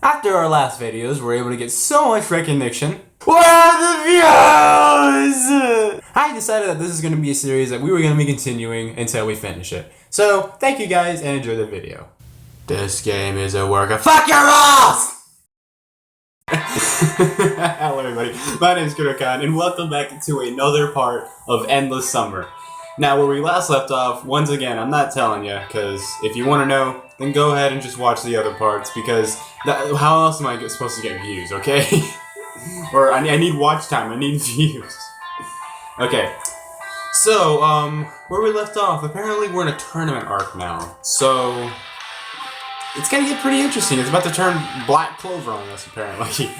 After our last videos, we were able to get so much recognition. What are the views? I decided that this is going to be a series that we were going to be continuing until we finish it. So, thank you guys and enjoy the video. This game is a work of fuck your balls! Hello everybody, my name is Kurokan and welcome back to another part of Endless Summer. Now where we last left off, once again, I'm not telling you, because if you want to know, then go ahead and just watch the other parts, because how else am I supposed to get views, okay? Or I need watch time, I need views. Okay, so, where we left off, apparently we're in a tournament arc now, so it's gonna get pretty interesting. It's about to turn Black Clover on us, apparently.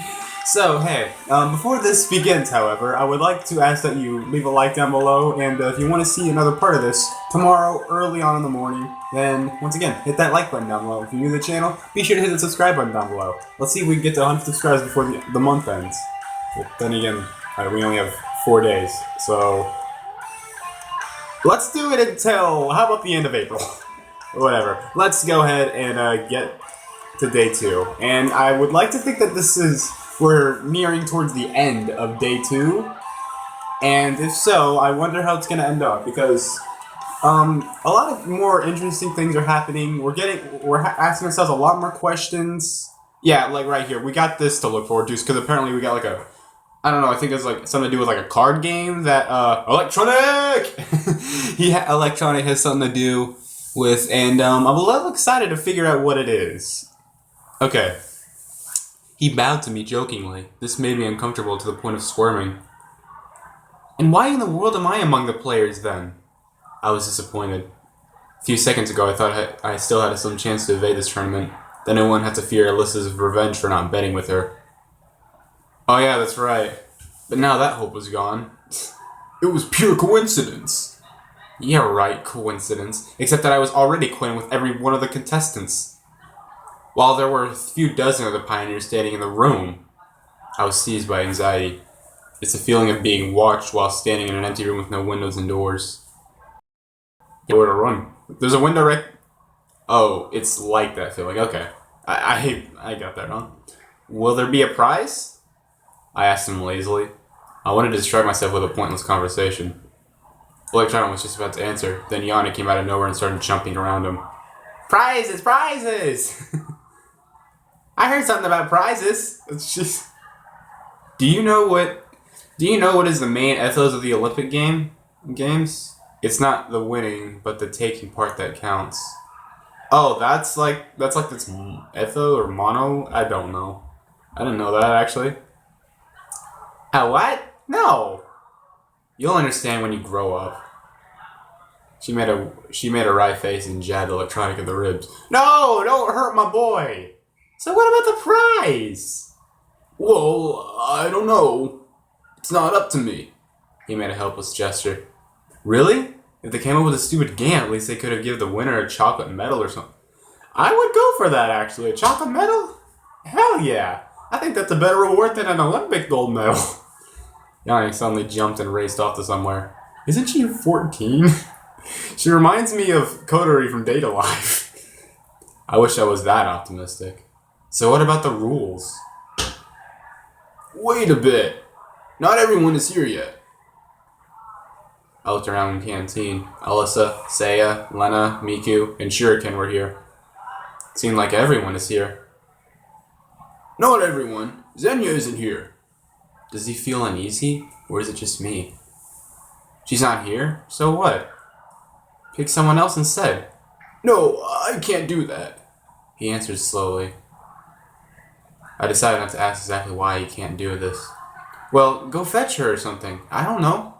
So, hey, before this begins, however, I would like to ask that you leave a like down below, and if you want to see another part of this tomorrow early on in the morning, then, once again, hit that like button down below. If you're new to the channel, be sure to hit the subscribe button down below. Let's see if we can get to 100 subscribers before the month ends. But then again, we only have 4 days, so let's do it until, how about the end of April? Or whatever. Let's go ahead and get to day 2. And I would like to think that we're nearing towards the end of day 2. And if so, I wonder how it's going to end up, because a lot of more interesting things are happening. We're asking ourselves a lot more questions. Yeah, like right here. We got this to look forward to, because apparently we got like I don't know, I think it's like something to do with like a card game that, Electronic! Electronic has something to do with, and I'm a little excited to figure out what it is. Okay. He bowed to me jokingly. This made me uncomfortable to the point of squirming. And why in the world am I among the players then? I was disappointed. A few seconds ago I thought I still had some chance to evade this tournament. Then no one had to fear Alyssa's revenge for not betting with her. Oh yeah, that's right. But now that hope was gone. It was pure coincidence. Yeah, right, coincidence. Except that I was already acquainted with every one of the contestants. While there were a few dozen of the pioneers standing in the room, I was seized by anxiety. It's a feeling of being watched while standing in an empty room with no windows and doors. Where to run? There's a window right... Oh, it's like that feeling. Okay. I got that wrong. Will there be a prize? I asked him lazily. I wanted to distract myself with a pointless conversation. Electronic was just about to answer, then Yana came out of nowhere and started jumping around him. Prizes! Prizes! I heard something about prizes. It's just... Do you know what is the main ethos of the Olympic games? It's not the winning, but the taking part that counts. Oh, that's like this etho or mono? I don't know. I didn't know that actually. What? No. You'll understand when you grow up. She made a wry face and jabbed Electronic in the ribs. No, don't hurt my boy. So what about the prize? Well, I don't know. It's not up to me. He made a helpless gesture. Really? If they came up with a stupid game, at least they could have given the winner a chocolate medal or something. I would go for that, actually. A chocolate medal? Hell yeah. I think that's a better reward than an Olympic gold medal. Yannick suddenly jumped and raced off to somewhere. Isn't she 14? She reminds me of Kodori from Data Life. I wish I was that optimistic. So what about the rules? Wait a bit. Not everyone is here yet. I looked around the canteen. Alyssa, Seiya, Lena, Miku, and Shuriken were here. It seemed like everyone is here. Not everyone. Zenya isn't here. Does he feel uneasy? Or is it just me? She's not here? So what? Pick someone else instead. No, I can't do that. He answered slowly. I decided not to ask exactly why he can't do this. Well, go fetch her or something. I don't know.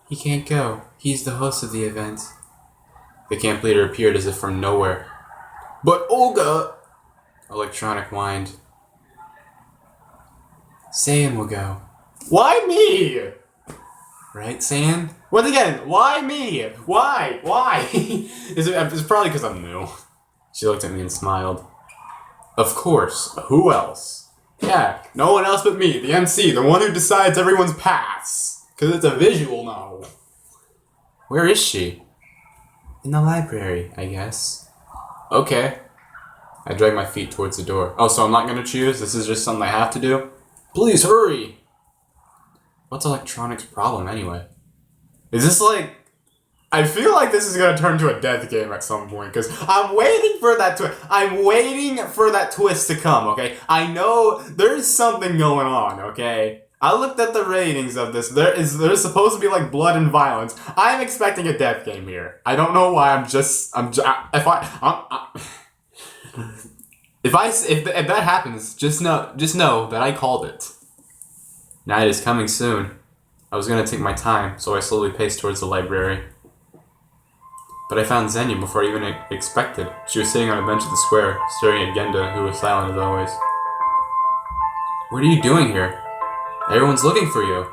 He can't go. He's the host of the event. The camp leader appeared as if from nowhere. But Olga... Electronic whined. Saiyan will go. Why me? Right, Saiyan? Once again, why me? Why? Why? It's probably because I'm new. She looked at me and smiled. Of course. Who else? Yeah, no one else but me, the MC, the one who decides everyone's paths. Because it's a visual novel. Where is she? In the library, I guess. Okay. I drag my feet towards the door. Oh, so I'm not gonna choose? This is just something I have to do? Please hurry! What's Electronic's problem anyway? Is this like... I feel like this is gonna turn to a death game at some point, because I'm waiting for that twist. I'm waiting for that twist to come, okay? I know there's something going on, okay? I looked at the ratings of this. There's supposed to be like blood and violence. I'm expecting a death game here. I don't know why. If that happens, just know that I called it. Night is coming soon. I was gonna take my time, so I slowly paced towards the library. But I found Xenia before I even expected. She was sitting on a bench at the square, staring at Genda, who was silent as always. What are you doing here? Everyone's looking for you.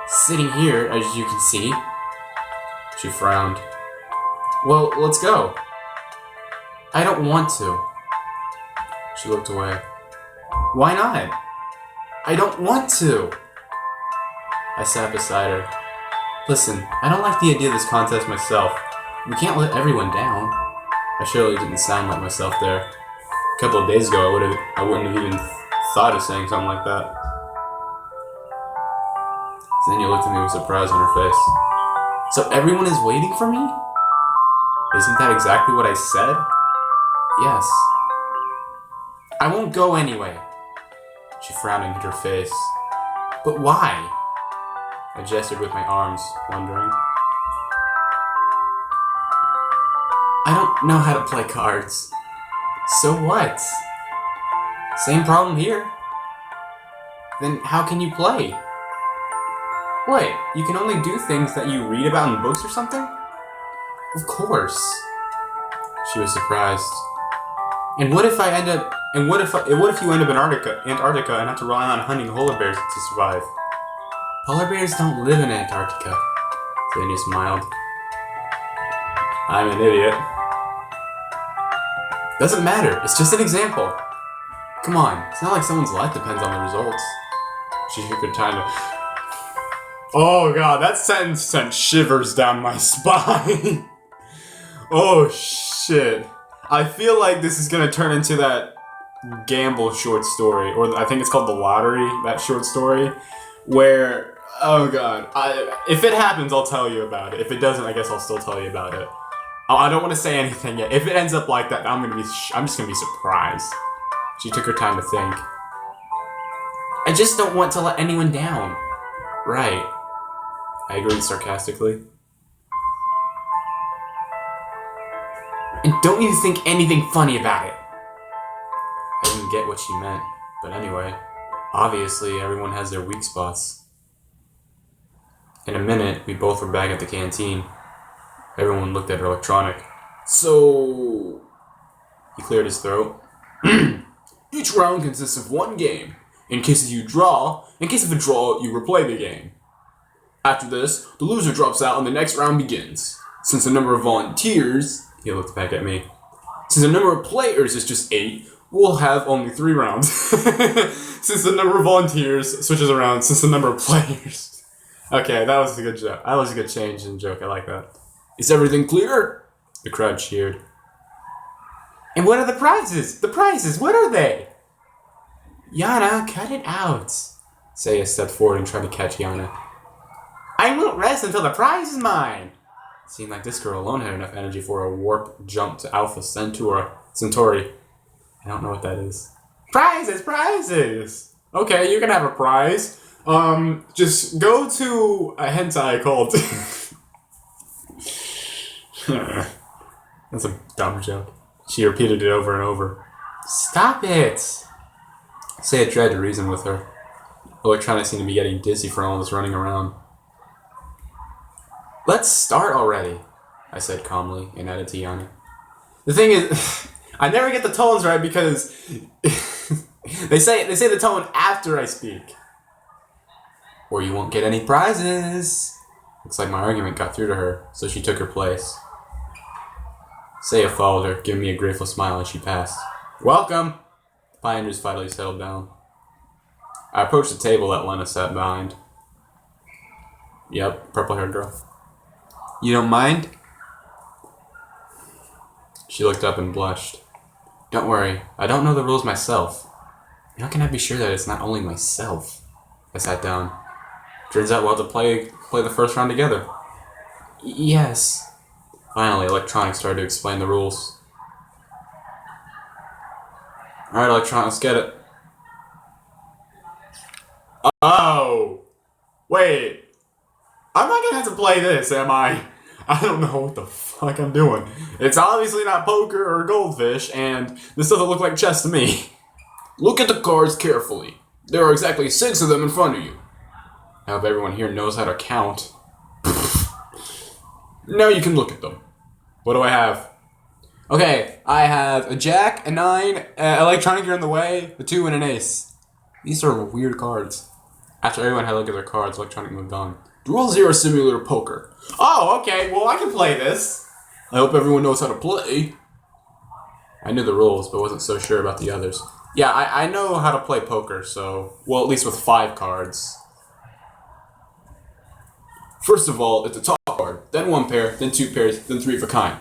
Sitting here, as you can see. She frowned. Well, let's go. I don't want to. She looked away. Why not? I don't want to. I sat beside her. Listen, I don't like the idea of this contest myself. We can't let everyone down. I surely didn't sound like myself there. A couple of days ago, I wouldn't have even thought of saying something like that. Xenia looked at me with surprise on her face. So everyone is waiting for me? Isn't that exactly what I said? Yes. I won't go anyway. She frowned and hid her face. But why? I gestured with my arms, wondering. I don't know how to play cards. So what? Same problem here. Then how can you play? What, you can only do things that you read about in books or something? Of course. She was surprised. And what if you end up in Antarctica and have to rely on hunting polar bears to survive? Polar bears don't live in Antarctica. Xenia smiled. I'm an idiot. Doesn't matter, it's just an example. Come on, it's not like someone's life depends on the results. She took her time to... Oh god, that sentence sent shivers down my spine. Oh shit. I feel like this is gonna turn into that Gamble short story, or I think it's called The Lottery, that short story, where... Oh god. If it happens, I'll tell you about it. If it doesn't, I guess I'll still tell you about it. I don't want to say anything yet. If it ends up like that, I'm just gonna be surprised. She took her time to think. I just don't want to let anyone down. Right. I agreed sarcastically. And don't you think anything funny about it? I didn't get what she meant, but anyway. Obviously, everyone has their weak spots. In a minute, we both were back at the canteen. Everyone looked at Electronic. So... He cleared his throat. Each round consists of one game. In case of a draw, you replay the game. After this, the loser drops out and the next round begins. Since the number of volunteers... He looked back at me. Since the number of players is just 8, we'll have only 3 rounds. Since the number of volunteers switches around since the number of players... Okay, that was a good joke. That was a good change in joke. I like that. Is everything clear? The crowd cheered. And what are the prizes? The prizes, what are they? Yana, cut it out. Seiya stepped forward and tried to catch Yana. I won't rest until the prize is mine. It seemed like this girl alone had enough energy for a warp jump to Alpha Centauri. I don't know what that is. Prizes! Okay, you can have a prize. Just go to a hentai called... That's a dumb joke. She repeated it over and over. Stop it! Seiya tried to reason with her. Electronic seemed to be getting dizzy from all this running around. Let's start already, I said calmly and added to Yana. The thing is, I never get the tones right because they say the tone after I speak. Or you won't get any prizes. Looks like my argument got through to her, so she took her place. Seiya followed her, giving me a grateful smile as she passed. Welcome! The pioneers finally settled down. I approached the table that Lena sat behind. Yep, purple-haired girl. You don't mind? She looked up and blushed. Don't worry, I don't know the rules myself. How can I be sure that it's not only myself? I sat down. Turns out we'll have to play the first round together. Yes. Finally, Electronics started to explain the rules. Alright, Electronics, get it. Oh! Wait. I'm not gonna have to play this, am I? I don't know what the fuck I'm doing. It's obviously not poker or goldfish, and this doesn't look like chess to me. Look at the cards carefully. There are exactly 6 of them in front of you. I hope everyone here knows how to count. Now you can look at them. What do I have? Okay, I have a jack, a 9, electronic, you're in the way, a 2, and an ace. These are weird cards. After everyone had a look at their cards, electronic moved on. The rules here are similar to poker. Oh, okay, well I can play this. I hope everyone knows how to play. I knew the rules, but wasn't so sure about the others. Yeah, I know how to play poker, so... Well, at least with 5 cards. First of all, it's a top card, then 1 pair, then 2 pairs, then 3 of a kind.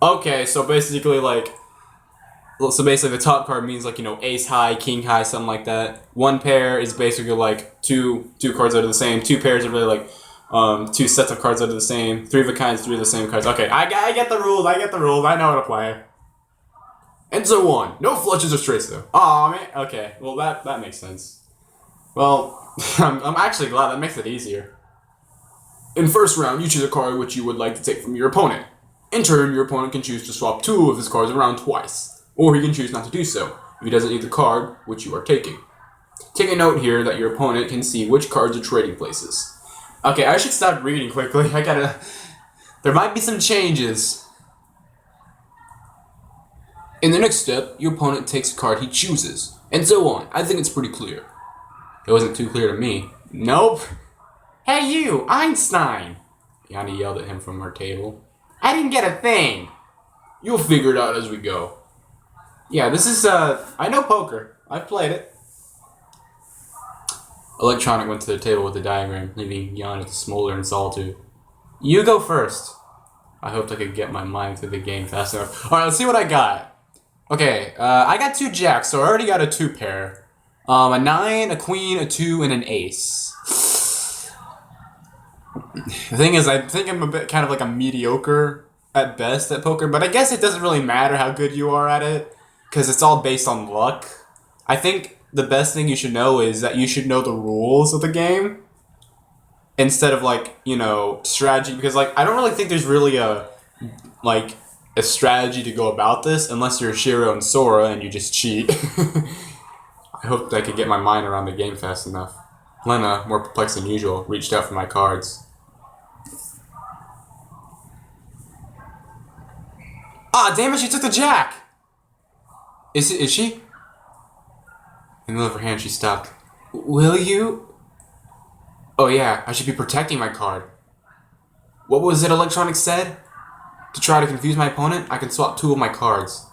Okay, so basically, the top card means, ace high, king high, something like that. 1 pair is basically, two cards that are the same. 2 pairs are really, 2 sets of cards that are the same. 3 of a kind, 3 of the same cards. Okay, I get the rules, I know how to play. And so on. No flushes or straights, though. Aw, man. Okay, well, that makes sense. Well, I'm actually glad that makes it easier. In first round, you choose a card which you would like to take from your opponent. In turn, your opponent can choose to swap 2 of his cards around twice, or he can choose not to do so, if he doesn't need the card which you are taking. Take a note here that your opponent can see which cards are trading places. Okay, I should stop reading quickly. There might be some changes. In the next step, your opponent takes a card he chooses, and so on. I think it's pretty clear. It wasn't too clear to me. Nope. Hey you, Einstein! Yanni yelled at him from our table. I didn't get a thing! You'll figure it out as we go. Yeah, this is, I know poker. I've played it. Electronic went to the table with the diagram, leaving Yanni to smolder in solitude. You go first. I hoped I could get my mind through the game fast enough. Alright, let's see what I got. Okay, I got 2 jacks, so I already got a 2 pair. A 9, a queen, a 2, and an ace. The thing is, I think I'm a bit kind of like a mediocre at best at poker, but I guess it doesn't really matter how good you are at it, because it's all based on luck. I think the best thing you should know is that you should know the rules of the game, instead of strategy, because I don't really think there's really a strategy to go about this, unless you're Shiro and Sora and you just cheat. I hoped I could get my mind around the game fast enough. Lena, more perplexed than usual, reached out for my cards. Ah, damn it, she took the jack! Is she? In the middle of her hand, she stopped. Will you? Oh yeah, I should be protecting my card. What was it Electronic said? To try to confuse my opponent, I can swap 2 of my cards.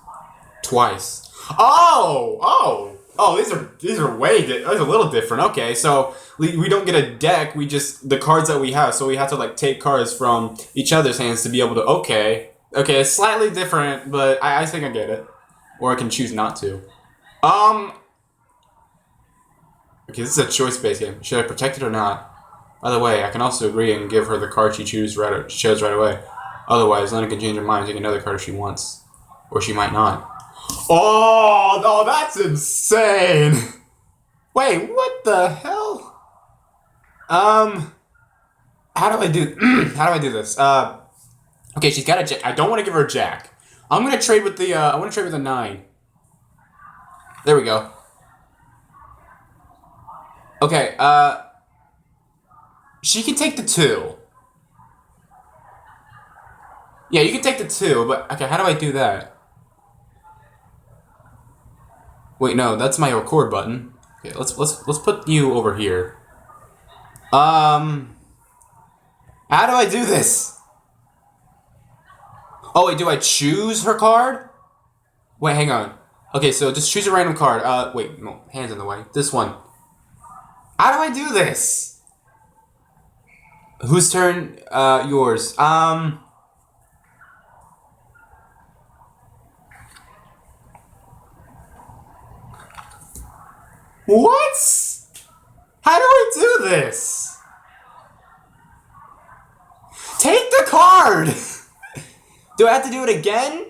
Twice. Oh, these are a little different. Okay, so we don't get a deck, the cards that we have, so we have to take cards from each other's hands to be able to, okay, it's slightly different, but I think I get it. Or I can choose not to. Okay, this is a choice-based game. Should I protect it or not? By the way, I can also agree and give her the card she chose right away. Otherwise, Lena can change her mind and take another card if she wants. Or she might not. Oh, that's insane! Wait, what the hell? How do I do this? Okay, she's got a jack. I don't want to give her a jack. I'm gonna trade with the, I want to trade with a 9. There we go. Okay, she can take the 2. Yeah, you can take the 2, but, okay, how do I do that? Wait, no, that's my record button. Okay, let's put you over here. How do I do this? Oh, wait, do I choose her card? Wait, hang on. Okay, so just choose a random card. Wait, no, hands in the way. This one. How do I do this? Whose turn? Yours. What? How do I do this? Take the card! Do I have to do it again?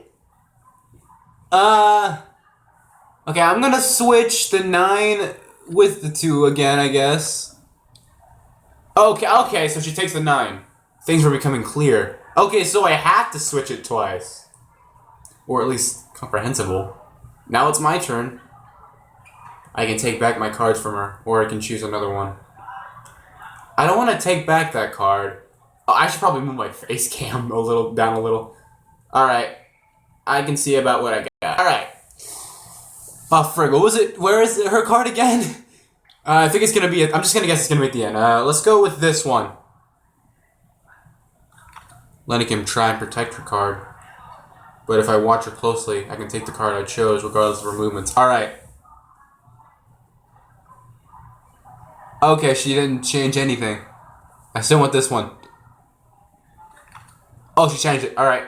Okay, I'm gonna switch the 9 with the 2 again, I guess. Okay, so she takes the 9. Things were becoming clear. Okay, so I have to switch it twice. Or at least comprehensible. Now it's my turn. I can take back my cards from her, or I can choose another one. I don't want to take back that card. Oh, I should probably move my face cam down a little. Alright. I can see about what I got. Alright. Oh, frig, what was it? Where is her card again? I think it's gonna be, I'm just gonna guess it's gonna be at the end. Let's go with this one. Letting him try and protect her card. But if I watch her closely, I can take the card I chose regardless of her movements. Alright. Okay, she didn't change anything. I still want this one. Oh, she changed it. Alright.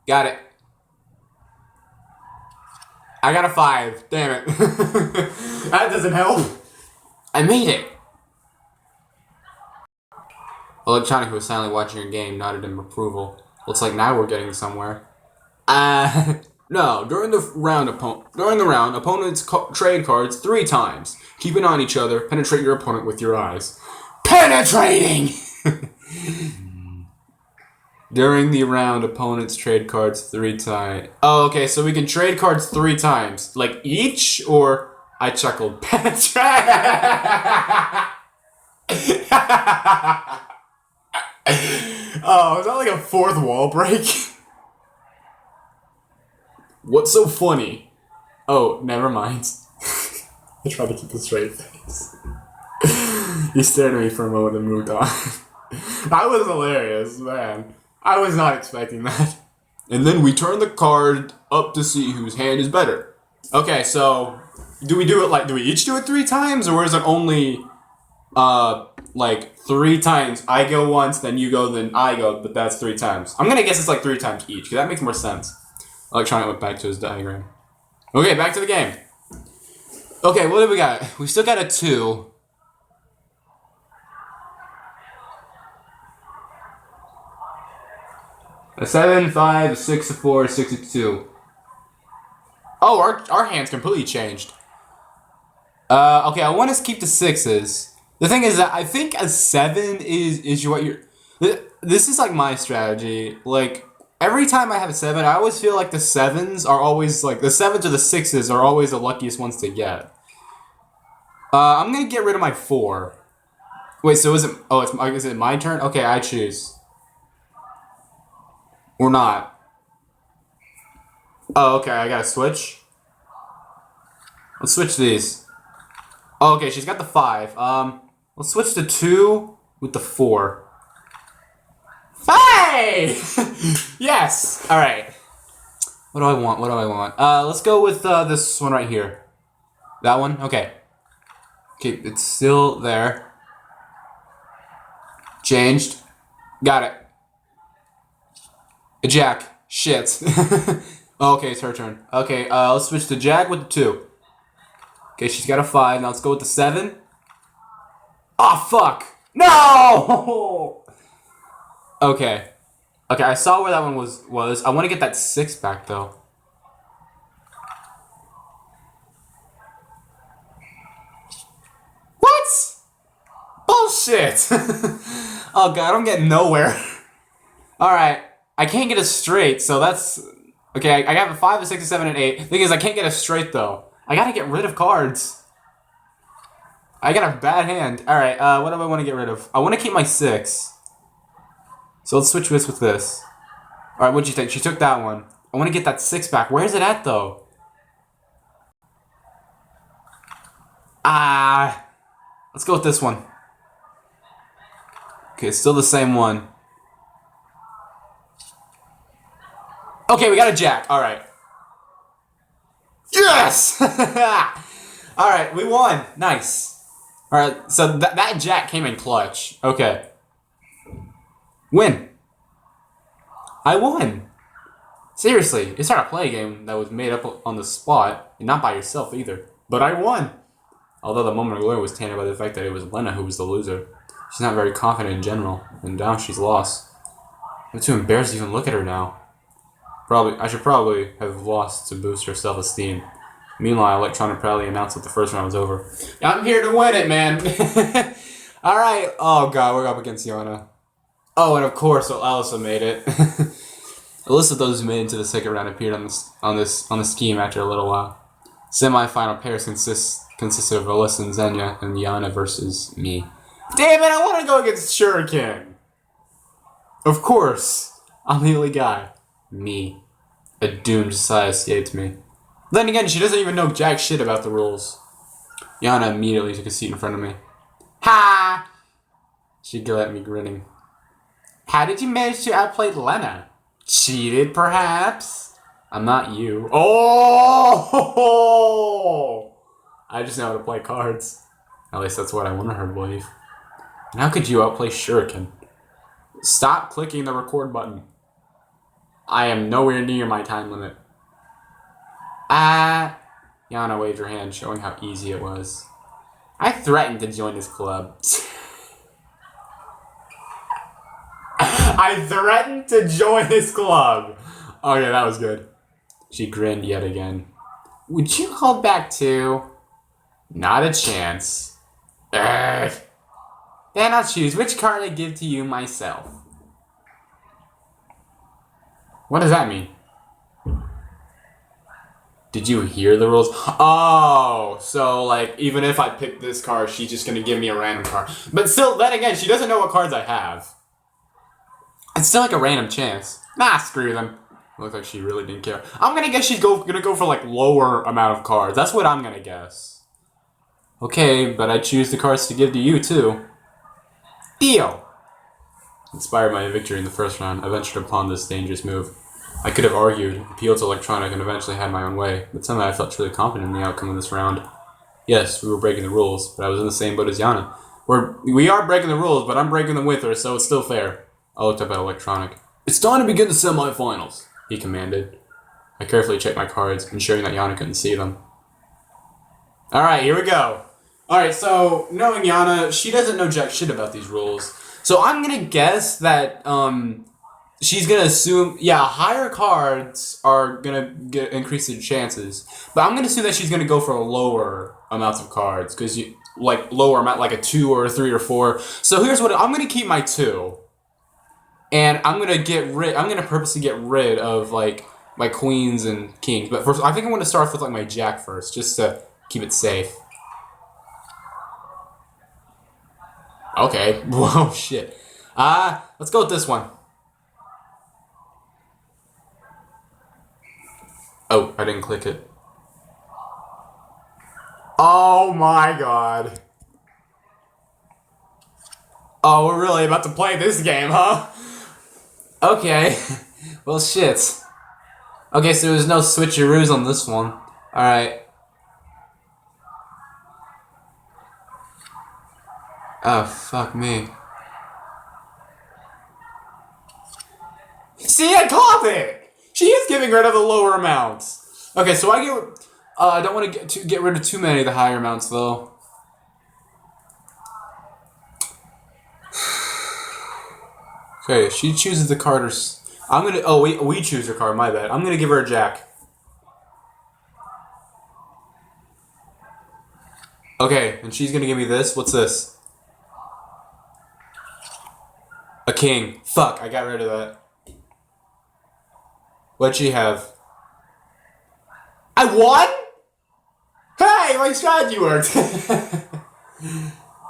Got it. I got a 5. Damn it. That doesn't help. I made it. Electronic, who was silently watching your game, nodded in approval. Looks like now we're getting somewhere. No. During the round, opponents trade cards 3 times. Keep an eye on each other. Penetrate your opponent with your eyes. Penetrating! During the round, opponents trade cards 3 times. Oh, okay, so we can trade cards 3 times. Like each, or... I chuckled. Penetrate! Oh, is that like a 4th wall break? What's so funny? Oh, never mind. I tried to keep a straight face. He stared at me for a moment and moved on. That was hilarious, man. I was not expecting that. And then we turn the card up to see whose hand is better. Okay, so do we each do it 3 times, or is it only like 3 times? I go once, then you go, then I go, but that's 3 times. I'm gonna guess it's like 3 times each, because that makes more sense. Electronic went back to his diagram. Okay, back to the game. Okay, what do we got? We still got a 2. A 7, 5, a 6, a 4, a 6, a 2. Oh, our hand's completely changed. Okay, I want to keep the 6s. The thing is that I think a 7 is what you're... This is like my strategy. Like, every time I have a 7, I always feel like the 7s are always, like, the 7s or the 6s are always the luckiest ones to get. I'm gonna get rid of my 4. Wait, so is it my turn? Okay, I choose. Or not. Oh, okay, I gotta switch. Let's switch these. Oh, okay, she's got the 5. Let's switch the 2 with the 4. Hey! Yes! Alright. What do I want? Let's go with this one right here. That one? Okay. Okay, it's still there. Changed. Got it. A jack. Shit. Okay, it's her turn. Okay, let's switch to jack with the 2. Okay, she's got a 5. Now let's go with the 7. Oh, fuck! No! Okay. Okay, I saw where that one was. I want to get that 6 back, though. What? Bullshit! Oh, God, I'm getting nowhere. Alright. I can't get a straight, so that's... Okay, I got a 5, a 6, a 7, and 8. Thing is, I can't get a straight, though. I gotta get rid of cards. I got a bad hand. Alright, what do I want to get rid of? I want to keep my 6. So let's switch this with this. Alright, what'd you think? She took that one. I want to get that 6 back. Where is it at, though? Let's go with this one. Okay, it's still the same one. Okay, we got a jack. Alright. Yes! Alright, we won. Nice. Alright, so that jack came in clutch. Okay. Win. I won. Seriously, it's hard to play a game that was made up on the spot, and not by yourself either. But I won. Although the moment of glory was tainted by the fact that it was Lena who was the loser. She's not very confident in general, and now she's lost. I'm too embarrassed to even look at her now. I should probably have lost to boost her self-esteem. Meanwhile, Electronic proudly announced that the first round was over. I'm here to win it, man! Alright, oh god, we're up against Yana. Oh, and of course, Alyssa made it. A list of those who made it into the second round appeared on the scheme after a little while. Semi-final pairs consisted of Alyssa and Xenia, and Yana versus me. Damn it, I want to go against Shuriken! Of course, I'm the only guy. Me. A doomed sigh escaped me. Then again, she doesn't even know jack shit about the rules. Yana immediately took a seat in front of me. Ha! She glared at me, grinning. How did you manage to outplay Lena? Cheated, perhaps? I'm not you. Oh! I just know how to play cards. At least that's what I wanted her to believe. And how could you outplay Shuriken? Stop clicking the record button. I am nowhere near my time limit. Yana waved her hand, showing how easy it was. I threatened to join this club. I threatened to join this club. Okay, that was good. She grinned yet again. Would you hold back too? Not a chance. Ugh. Then I'll choose which card I give to you myself. What does that mean? Did you hear the rules? Oh, so like even if I pick this card, she's just gonna give me a random card. But still, then again, she doesn't know what cards I have. It's still like a random chance. Nah, screw them. Looks like she really didn't care. I'm gonna guess she's gonna go for like lower amount of cards. That's what I'm gonna guess. Okay, but I choose the cards to give to you too. Deal! Inspired by a victory in the first round, I ventured upon this dangerous move. I could have argued, appealed to Electronic, and eventually had my own way, but somehow I felt truly confident in the outcome of this round. Yes, we were breaking the rules, but I was in the same boat as Yana. We are breaking the rules, but I'm breaking them with her, so it's still fair. I looked up at Electronic. It's time to begin the semifinals, he commanded. I carefully checked my cards, ensuring that Yana couldn't see them. Alright, here we go. Alright, so, knowing Yana, she doesn't know jack shit about these rules. So I'm gonna guess that, she's gonna assume, yeah, higher cards are gonna increase the chances. But I'm gonna assume that she's gonna go for a lower amounts of cards, because like lower amount, like a 2 or a 3 or 4. So here's what I'm gonna keep my 2, and I'm gonna purposely get rid of like my queens and kings. But first, I think I'm gonna start with like my jack first, just to keep it safe. Okay. Whoa, shit. Let's go with this one. Oh, I didn't click it. Oh my god. Oh, we're really about to play this game, huh? Okay. Well, shit. Okay, so there's no switcheroos on this one. Alright. Oh, fuck me. See, I caught it! She is giving rid of the lower amounts. Okay, so I don't want to get rid of too many of the higher amounts, though. Okay, she chooses the card, we choose her card, my bad. I'm gonna give her a jack. Okay, and she's gonna give me this. What's this? A king. Fuck, I got rid of that. What'd she have? I won?! Hey, my strategy worked!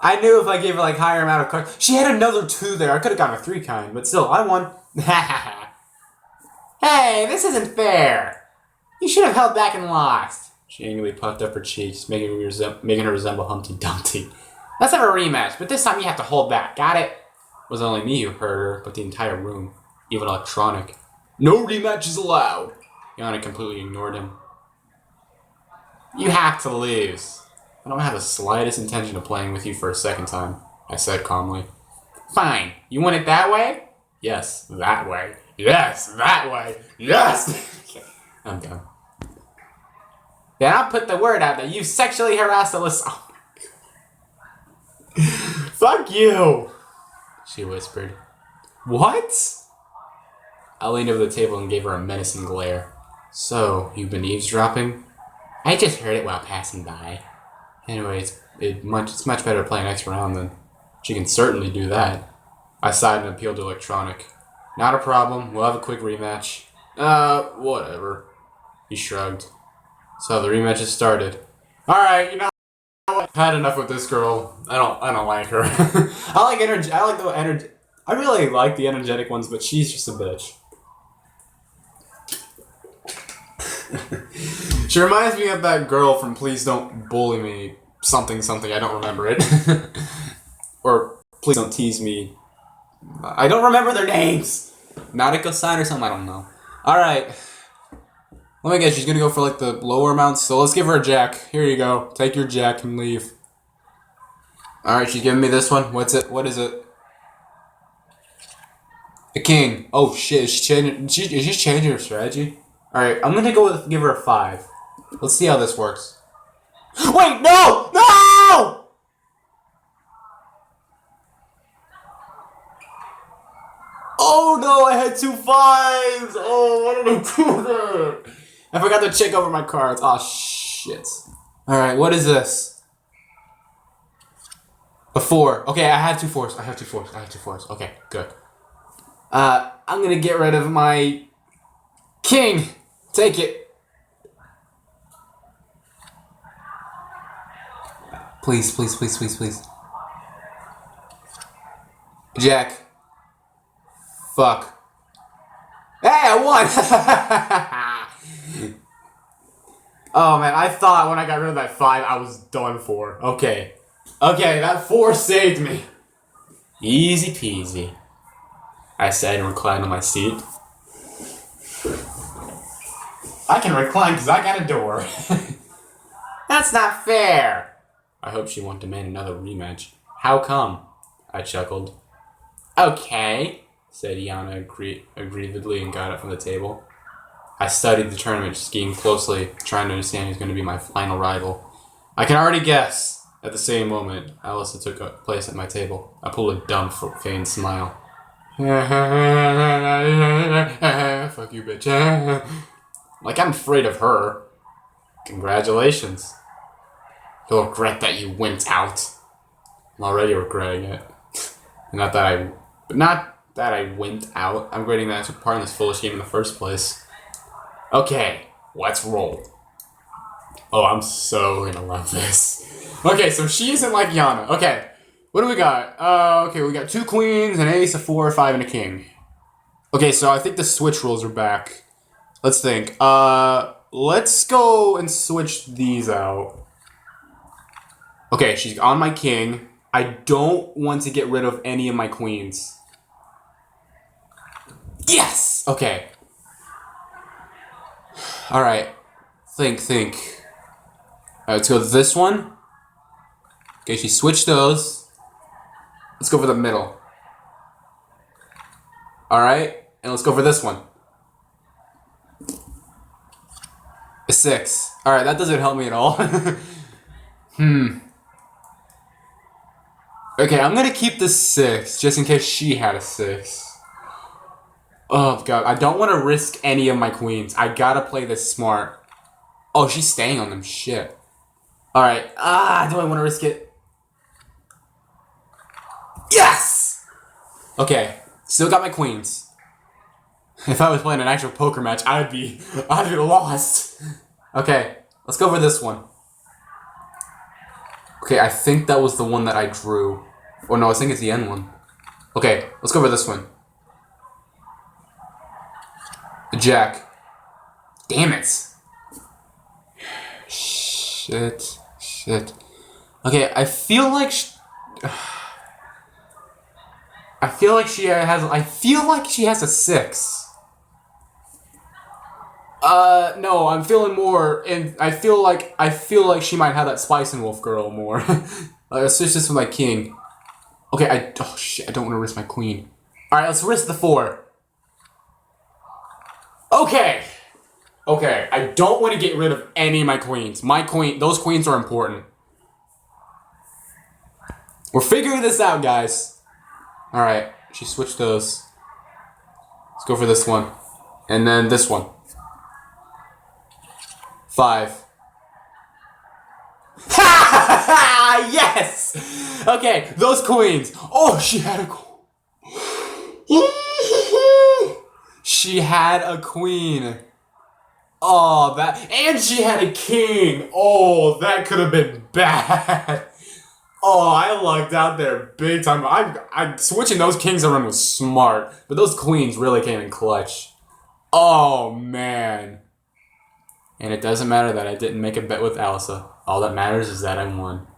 I knew if I gave her like higher amount of cards. She had another 2 there. I could have gotten a 3 kind, but still, I won. Hey, this isn't fair. You should have held back and lost. She angrily puffed up her cheeks, making her resemble Humpty Dumpty. Let's have a rematch, but this time you have to hold back. Got it? It was only me who heard her, but the entire room, even Electronic. No rematches allowed. Yana completely ignored him. You have to lose. I don't have the slightest intention of playing with you for a second time, I said calmly. Fine. You want it that way? Yes, that way. Yes, that way. Yes! I'm done. Then I'll put the word out that you sexually harassed Alyssa. Fuck you! She whispered. What? I leaned over the table and gave her a menacing glare. So, you've been eavesdropping? I just heard it while passing by. Anyway, it's much better to play an extra round than... She can certainly do that. I sighed and appealed to Electronic. Not a problem. We'll have a quick rematch. Whatever. He shrugged. So the rematch has started. Alright, you know what? I've had enough with this girl. I don't like her. I like the energy. I really like the energetic ones, but she's just a bitch. She reminds me of that girl from Please Don't Bully Me. Something, I don't remember it. Or Please Don't Tease Me. I don't remember their names! Nautico-san or something? I don't know. Alright. Let me guess, she's gonna go for like the lower amounts, so let's give her a jack. Here you go. Take your jack and leave. Alright, she's giving me this one. What's it? What is it? A king. Oh shit, is she changing her strategy? Alright, I'm gonna give her a 5. Let's see how this works. Wait, no! No! Oh no, I had 2 5s! Oh, what did I do there? I forgot to check over my cards. Oh shit. Alright, what is this? A 4. Okay, I have 2 4s. I have 2 4s. Okay, good. I'm gonna get rid of my king. Take it. Please. Jack. Fuck. Hey, I won! Oh man, I thought when I got rid of that 5, I was done for. Okay, that 4 saved me. Easy peasy. I said and reclined on my seat. I can recline because I got a door. That's not fair. I hope she won't demand another rematch. How come? I chuckled. Okay, said Yana aggrievedly and got up from the table. I studied the tournament scheme closely, trying to understand who's going to be my final rival. I can already guess. At the same moment, Alyssa took a place at my table. I pulled a dumb, feigned smile. Fuck you, bitch. Like I'm afraid of her. Congratulations. You'll regret that you went out. I'm already regretting it. Not that I went out. I'm regretting that I took part in this foolish game in the first place. Okay, let's roll. Oh, I'm so gonna love this. Okay, so she isn't like Yana. Okay, what do we got? Okay, we got 2 queens, an ace, a 4, a 5, and a king. Okay, so I think the switch rules are back. Let's think. Let's go and switch these out. Okay, she's on my king. I don't want to get rid of any of my queens. Yes! Okay. Alright. Think. Alright, let's go with this one. Okay, she switched those. Let's go for the middle. Alright, and let's go for this one. A 6. Alright, that doesn't help me at all. Okay, I'm gonna keep the 6, just in case she had a 6. Oh god, I don't want to risk any of my queens. I gotta play this smart. Oh, she's staying on them, shit. Alright, do I want to risk it? Yes! Okay, still got my queens. If I was playing an actual poker match, I'd be lost. Okay, let's go for this one. Okay, I think that was the one that I drew. Oh no, I think it's the end one. Okay, let's go for this one. The jack. Damn it. Shit. Okay, I feel like she has a 6. No, I'm feeling more, and I feel like she might have that Spice and Wolf girl more. Let's switch this with my king. Okay, oh shit, I don't want to risk my queen. Alright, let's risk the 4. Okay, I don't want to get rid of any of my queens. Those queens are important. We're figuring this out, guys. Alright, she switched those. Let's go for this one. And then this one. 5. Ha! Yes! Okay, those queens. Oh, she had a queen. She had a queen. Oh, that. And she had a king. Oh, that could have been bad. Oh, I lucked out there big time. I switching those kings around was smart, but those queens really came in clutch. Oh, man. And it doesn't matter that I didn't make a bet with Alyssa. All that matters is that I won.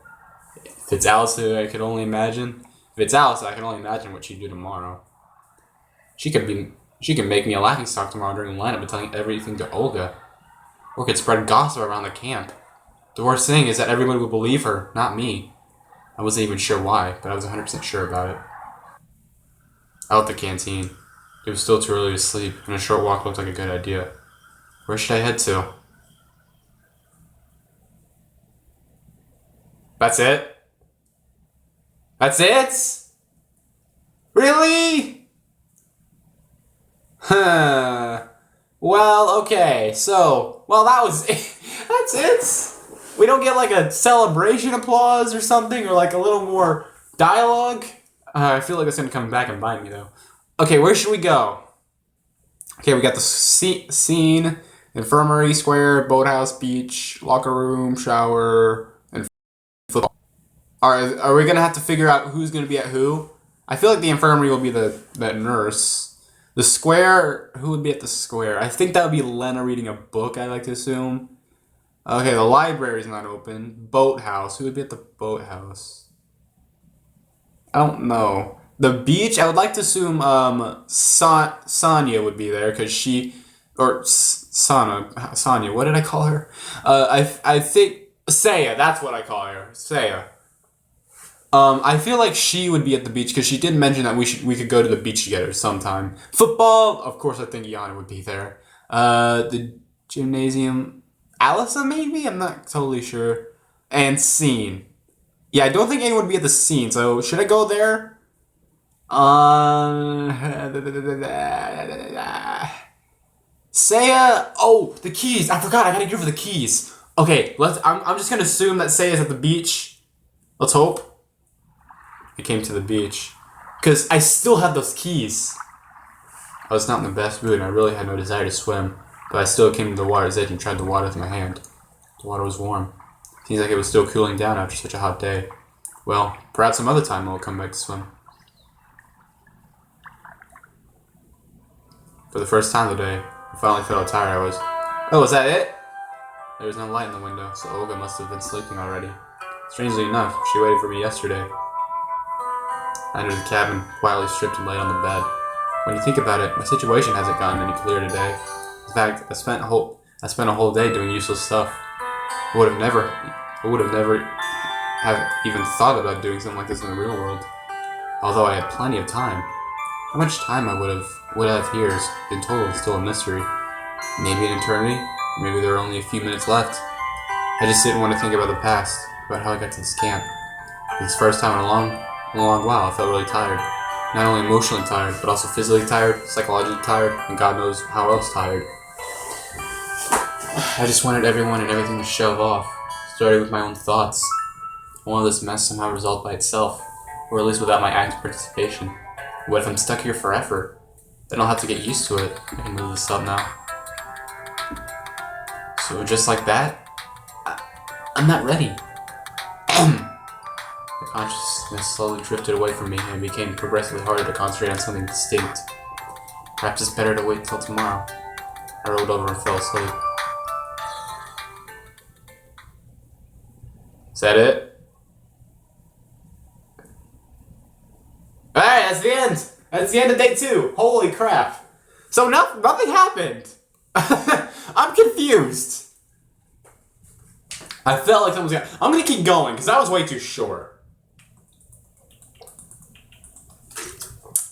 If it's Alyssa, I can only imagine. If it's Alyssa, I can only imagine what she'd do tomorrow. She could make me a laughingstock tomorrow during the lineup and telling everything to Olga. Or could spread gossip around the camp. The worst thing is that everyone would believe her, not me. I wasn't even sure why, but I was 100% sure about it. Out the canteen. It was still too early to sleep, and a short walk looked like a good idea. Where should I head to? That's it? That's it? Really? Huh. Well, okay, so, that was it. That's it? We don't get like a celebration applause or something, or like a little more dialogue? I feel like it's gonna come back and bite me though. Okay, where should we go? Okay, we got the scene, infirmary, square, boathouse, beach, locker room, shower, and football. Alright, are we gonna have to figure out who's gonna be at who? I feel like the infirmary will be that nurse. The square, who would be at the square? I think that would be Lena reading a book, I like to assume. Okay, the library's not open. Boathouse, who would be at the boathouse? I don't know. The beach, I would like to assume Sonia would be there, because she, or Sonia, what did I call her? I think, Saya, that's what I call her, Saya. I feel like she would be at the beach because she did mention that we could go to the beach together sometime. Football, of course, I think Yana would be there. The gymnasium, Alyssa maybe? I'm not totally sure. And scene. Yeah, I don't think anyone would be at the scene, so should I go there? Saya, oh, the keys. I forgot, I gotta give her the keys. Okay, I'm just gonna assume that Saya's at the beach. Let's hope. I came to the beach. Because I still had those keys. I was not in the best mood and I really had no desire to swim. But I still came to the water's edge and tried the water with my hand. The water was warm. Seems like it was still cooling down after such a hot day. Well, perhaps some other time I'll come back to swim. For the first time today, I finally felt how tired I was. Oh, is that it? There was no light in the window, so Olga must have been sleeping already. Strangely enough, she waited for me yesterday. I entered the cabin, quietly stripped and laid on the bed. When you think about it, my situation hasn't gotten any clearer today. In fact, I spent a whole day doing useless stuff. I would have never have even thought about doing something like this in the real world. Although I had plenty of time. How much time I would have here is in total still a mystery. Maybe an eternity, maybe there are only a few minutes left. I just didn't want to think about the past, about how I got to this camp. For this first time in a long while, I felt really tired. Not only emotionally tired, but also physically tired, psychologically tired, and God knows how else tired. I just wanted everyone and everything to shove off, starting with my own thoughts. I wanted this mess somehow resolved by itself, or at least without my active participation. What if I'm stuck here forever? Then I'll have to get used to it. I can move this up now. So just like that, I'm not ready. The consciousness slowly drifted away from me and it became progressively harder to concentrate on something distinct. Perhaps it's better to wait till tomorrow. I rolled over and fell asleep. Is that it? Alright, that's the end! That's the end of day 2. Holy crap. So nothing happened. I'm confused. I felt like someone's gonna... I'm gonna keep going, because that was way too short.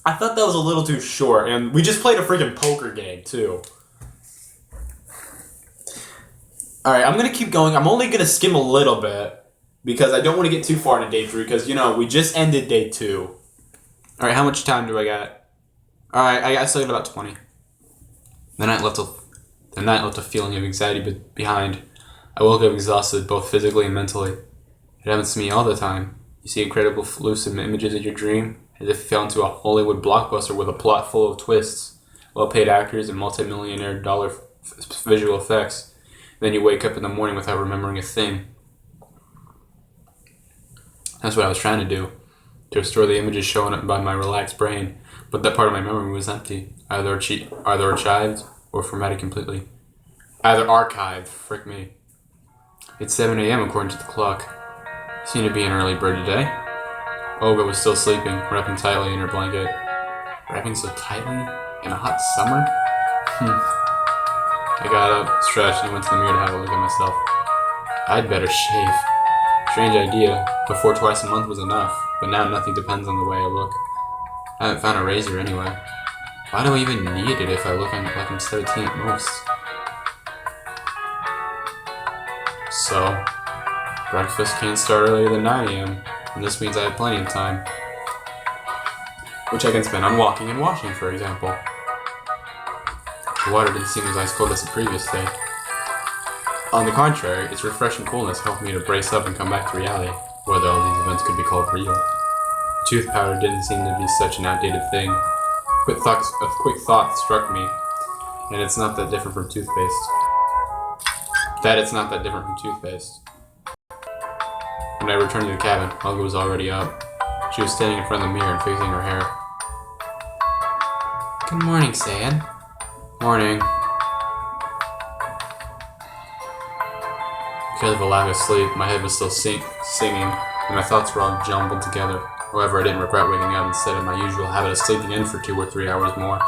I thought that was a little too short, and we just played a freaking poker game, too. Alright, I'm gonna keep going. I'm only gonna skim a little bit, because I don't want to get too far into day 3 because, we just ended day 2. Alright, how much time do I got? Alright, I still got about 20. The night left a feeling of anxiety behind. I woke up exhausted, both physically and mentally. It happens to me all the time. You see incredible lucid images in your dream, as if you fell into a Hollywood blockbuster with a plot full of twists, well-paid actors, and multi-millionaire dollar visual effects. Then you wake up in the morning without remembering a thing. That's what I was trying to do, to restore the images shown up by my relaxed brain, but that part of my memory was empty, either archived or formatted completely. Either archived, frick me. It's 7 a.m. according to the clock. I seem to be an early bird today. Olga was still sleeping, wrapping tightly in her blanket. Wrapping so tightly? In a hot summer? I got up, stretched, and went to the mirror to have a look at myself. I'd better shave. Strange idea. Before twice a month was enough, but now nothing depends on the way I look. I haven't found a razor anyway. Why do I even need it if I look like I'm 17 at most? So, breakfast can't start earlier than 9 a.m., and this means I have plenty of time, which I can spend on walking and washing, for example. The water didn't seem as ice cold as the previous day. On the contrary, its refreshing coolness helped me to brace up and come back to reality, whether all these events could be called real. Tooth powder didn't seem to be such an outdated thing. A quick thought struck me, and it's not that different from toothpaste. When I returned to the cabin, Olga was already up. She was standing in front of the mirror and fixing her hair. Good morning, Sayan. Morning. Because of a lack of sleep, my head was still singing, and my thoughts were all jumbled together. However, I didn't regret waking up instead of my usual habit of sleeping in for 2 or 3 hours more.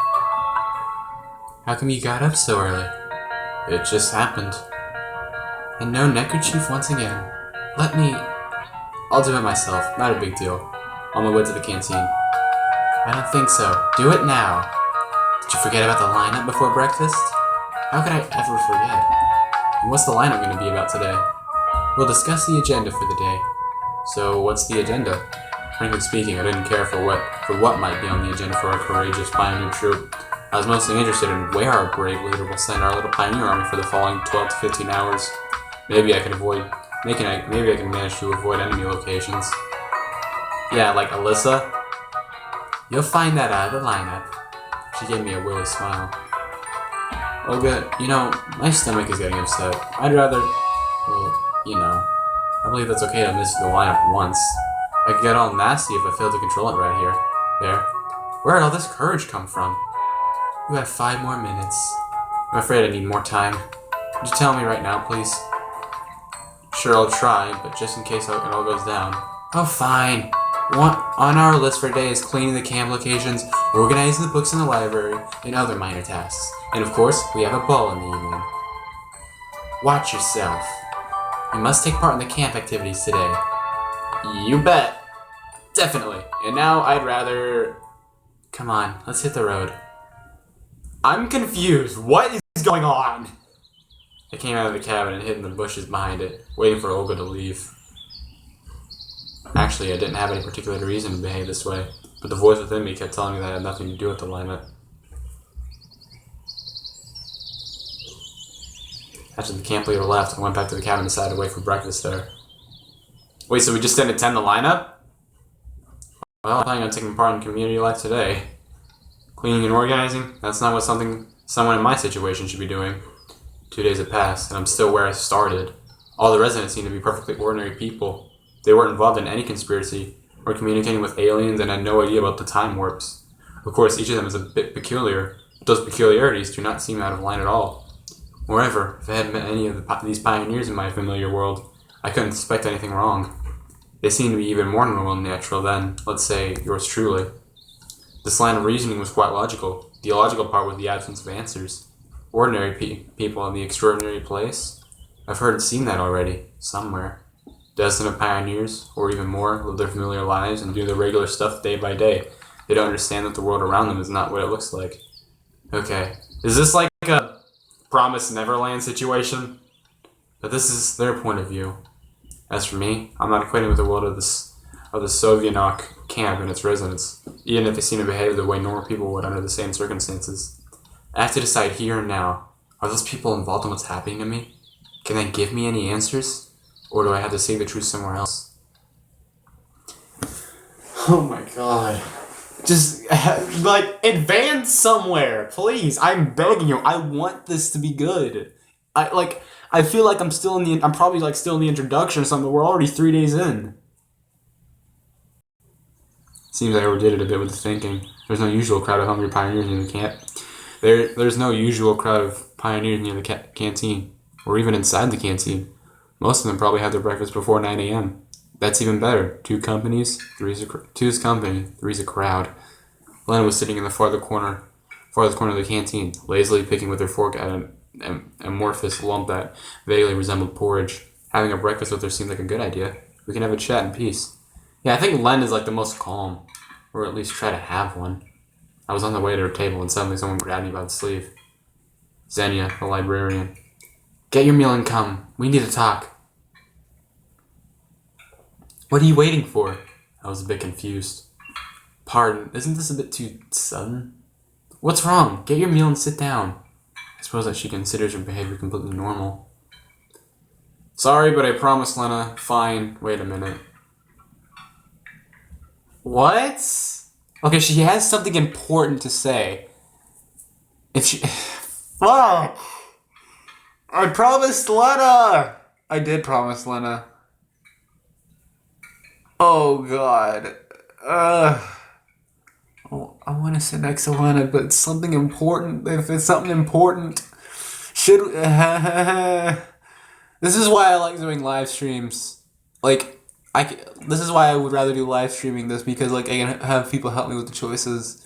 How come you got up so early? It just happened. And no neckerchief once again. I'll do it myself, not a big deal. On my way to the canteen. I don't think so. Do it now. Did you forget about the lineup before breakfast? How could I ever forget? And what's the lineup going to be about today? We'll discuss the agenda for the day. So, what's the agenda? Frankly speaking, I didn't care for what might be on the agenda for our courageous pioneer troop. I was mostly interested in where our brave leader will send our little pioneer army for the following 12 to 15 hours. Maybe I can manage to avoid enemy locations. Yeah, like Alyssa. You'll find that out of the lineup. She gave me a willy smile. Olga, my stomach is getting upset. I'd rather, I believe that's okay to miss the lineup once. I could get all nasty if I fail to control it right here. There. Where did all this courage come from? You have 5 more minutes. I'm afraid I need more time. Would you tell me right now, please? Sure, I'll try, but just in case it all goes down. Oh, fine. On our list for today is cleaning the camp locations, organizing the books in the library, and other minor tasks. And of course, we have a ball in the evening. Watch yourself. You must take part in the camp activities today. You bet. Definitely. And now I'd rather... Come on, let's hit the road. I'm confused. What is going on? I came out of the cabin and hid in the bushes behind it, waiting for Olga to leave. Actually, I didn't have any particular reason to behave this way, but the voice within me kept telling me that I had nothing to do with the lineup. After the camp leader left, I went back to the cabin and decided to wait for breakfast there. Wait, so we just didn't attend the lineup? Well, I'm planning on taking part in community life today. Cleaning and organizing? That's not what someone in my situation should be doing. 2 days have passed, and I'm still where I started. All the residents seem to be perfectly ordinary people. They weren't involved in any conspiracy, or communicating with aliens, and had no idea about the time warps. Of course, each of them is a bit peculiar, but those peculiarities do not seem out of line at all. Moreover, if I had met any of these pioneers in my familiar world, I couldn't suspect anything wrong. They seemed to be even more normal and natural than, let's say, yours truly. This line of reasoning was quite logical. The illogical part was the absence of answers. Ordinary people in the extraordinary place? I've heard and seen that already, somewhere. Dozens of pioneers, or even more, live their familiar lives and do their regular stuff day by day. They don't understand that the world around them is not what it looks like. Okay, is this like a Promised Neverland situation? But this is their point of view. As for me, I'm not acquainted with the world of the Sovianok camp and its residents, even if they seem to behave the way normal people would under the same circumstances. I have to decide here and now, are those people involved in what's happening to me? Can they give me any answers? Or do I have to seek the truth somewhere else? Oh my god. Just, advance somewhere, please. I'm begging you. I want this to be good. I feel like I'm probably still in the introduction or something. We're already 3 days in. Seems I overdid it a bit with the thinking. There's no usual crowd of hungry pioneers near the camp. There's no usual crowd of pioneers near the canteen, or even inside the canteen. Most of them probably had their breakfast before 9 a.m. That's even better. 2 companies, two's company, 3's a crowd. Lena was sitting in the farthest corner of the canteen, lazily picking with her fork at an amorphous lump that vaguely resembled porridge. Having a breakfast with her seemed like a good idea. We can have a chat in peace. Yeah, I think Len is the most calm, or at least try to have one. I was on the way to her table and suddenly someone grabbed me by the sleeve. Xenia, the librarian. Get your meal and come. We need to talk. What are you waiting for? I was a bit confused. Pardon, isn't this a bit too sudden? What's wrong? Get your meal and sit down. I suppose that she considers her behavior completely normal. Sorry, but I promised Lena. Fine. Wait a minute. What? Okay, she has something important to say. If she... Fuck! I promised Lena! I did promise Lena. Oh, God. I want to sit next to Lena, but it's something important. If it's something important, should... This is why I like doing live streams. This is why I would rather do live streaming this, because I can have people help me with the choices.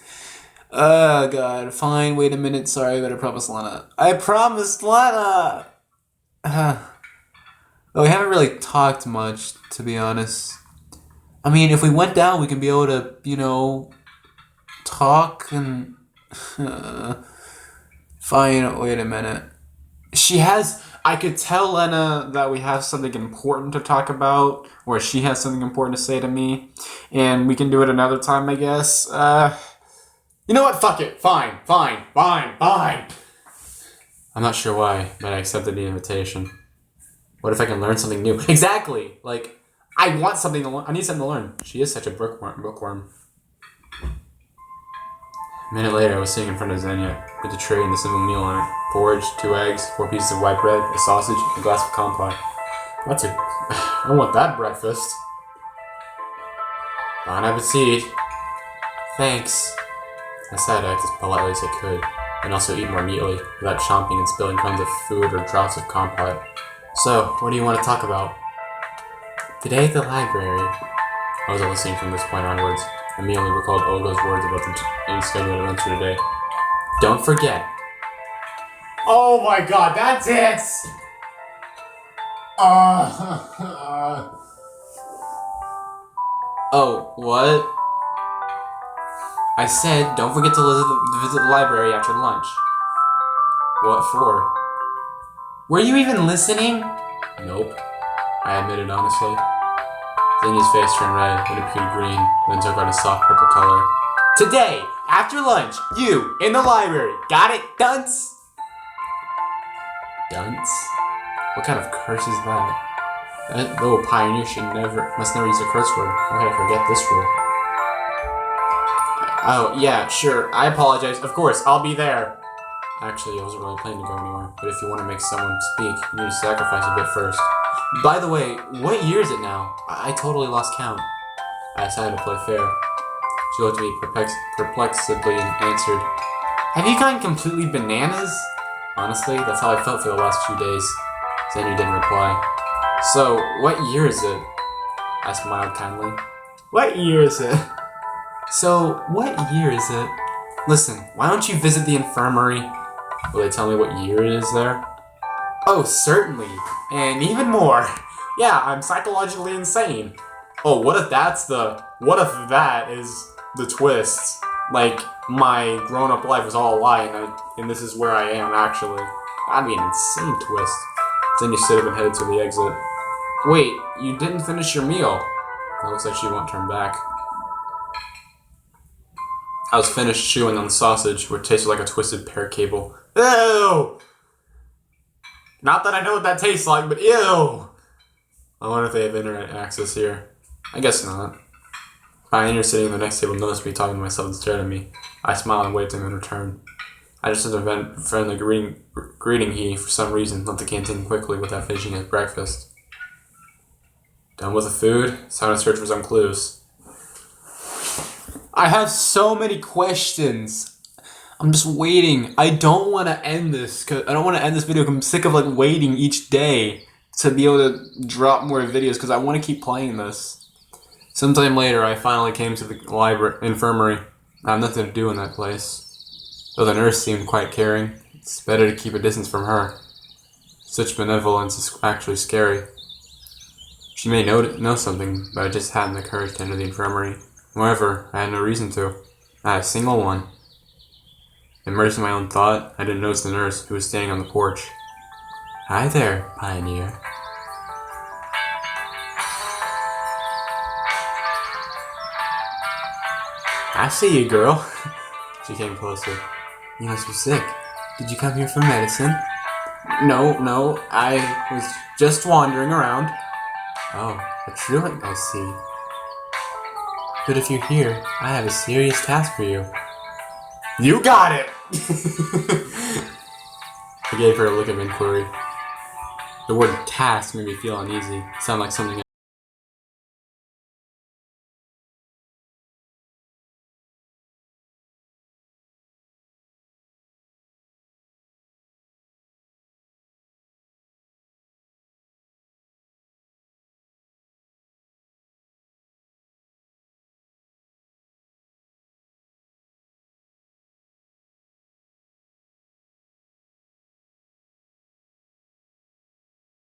Oh, God. Fine, wait a minute. Sorry, but I promised Lena. I promised Lena! We haven't really talked much, to be honest. I mean, if we went down, we could be able to, talk and... Fine, wait a minute. I could tell Lena that we have something important to talk about, or she has something important to say to me, and we can do it another time, I guess. You know what? Fuck it. Fine. I'm not sure why, but I accepted the invitation. What if I can learn something new? Exactly! I want something to learn. I need something to learn. She is such a bookworm. A minute later, I was sitting in front of Xenia with a tray and the simple meal on it. Porridge, 2 eggs, 4 pieces of white bread, a sausage, and a glass of compote. I want that breakfast. Bon appetit. Thanks. I decided to act as politely as I could, and also eat more neatly, without chomping and spilling crumbs of food or drops of compote. So, what do you want to talk about? Today at the library. I wasn't listening from this point onwards. I immediately recalled Olga's words about the scheduled events for today. Don't forget. Oh my god, that's it! Oh, what? I said, don't forget to visit the library after lunch. What for? Were you even listening? Nope, I admitted honestly. Xenia's face turned red, then appeared green, then took on a soft purple color. Today, after lunch, you, in the library. Got it, dunce? Dunce? What kind of curse is that? That little pioneer must never use a curse word. How could I forget this rule? Oh, yeah, sure. I apologize. Of course, I'll be there. Actually, I wasn't really planning to go anywhere, but if you want to make someone speak, you need to sacrifice a bit first. By the way, what year is it now? I totally lost count. I decided to play fair. She looked at me perplexedly and answered, Have you gone completely bananas? Honestly, that's how I felt for the last few days. Xenia didn't reply. So, what year is it? I smiled kindly. What year is it? So, what year is it? Listen, why don't you visit the infirmary? Will they tell me what year it is there? Oh, certainly. And even more. Yeah, I'm psychologically insane. Oh, what if that is the twist? My grown-up life was all a lie, and this is where I am, actually. That'd be an insane twist. Xenia stood up and headed to the exit. Wait, you didn't finish your meal. It looks like she won't turn back. I was finished chewing on the sausage, which tasted like a twisted pear cable. Ew! Not that I know what that tastes like, but ew! I wonder if they have internet access here. I guess not. Pioneer sitting at the next table noticed me talking to myself and stared at me. I smiled and waved to him in return. I just sent a friendly greeting. He, for some reason, left the canteen quickly without finishing his breakfast. Done with the food? It's time to search for some clues. I have so many questions. I'm just waiting. I don't want to end this. Cause I don't want to end this video. I'm sick of like waiting each day to be able to drop more videos because I want to keep playing this. Sometime later, I finally came to the infirmary. I have nothing to do in that place. Though the nurse seemed quite caring, it's better to keep a distance from her. Such benevolence is actually scary. She may know something, but I just hadn't the courage to enter the infirmary. However, I had no reason to. Not a single one. Immersed in my own thought, I didn't notice the nurse, who was standing on the porch. Hi there, Pioneer. I see you, girl. She came closer. You must be sick. Did you come here for medicine? No, I was just wandering around. Oh, a truant, I see. But if you're here, I have a serious task for you. You got it! I gave her a look of inquiry. The word task made me feel uneasy. It sounded like something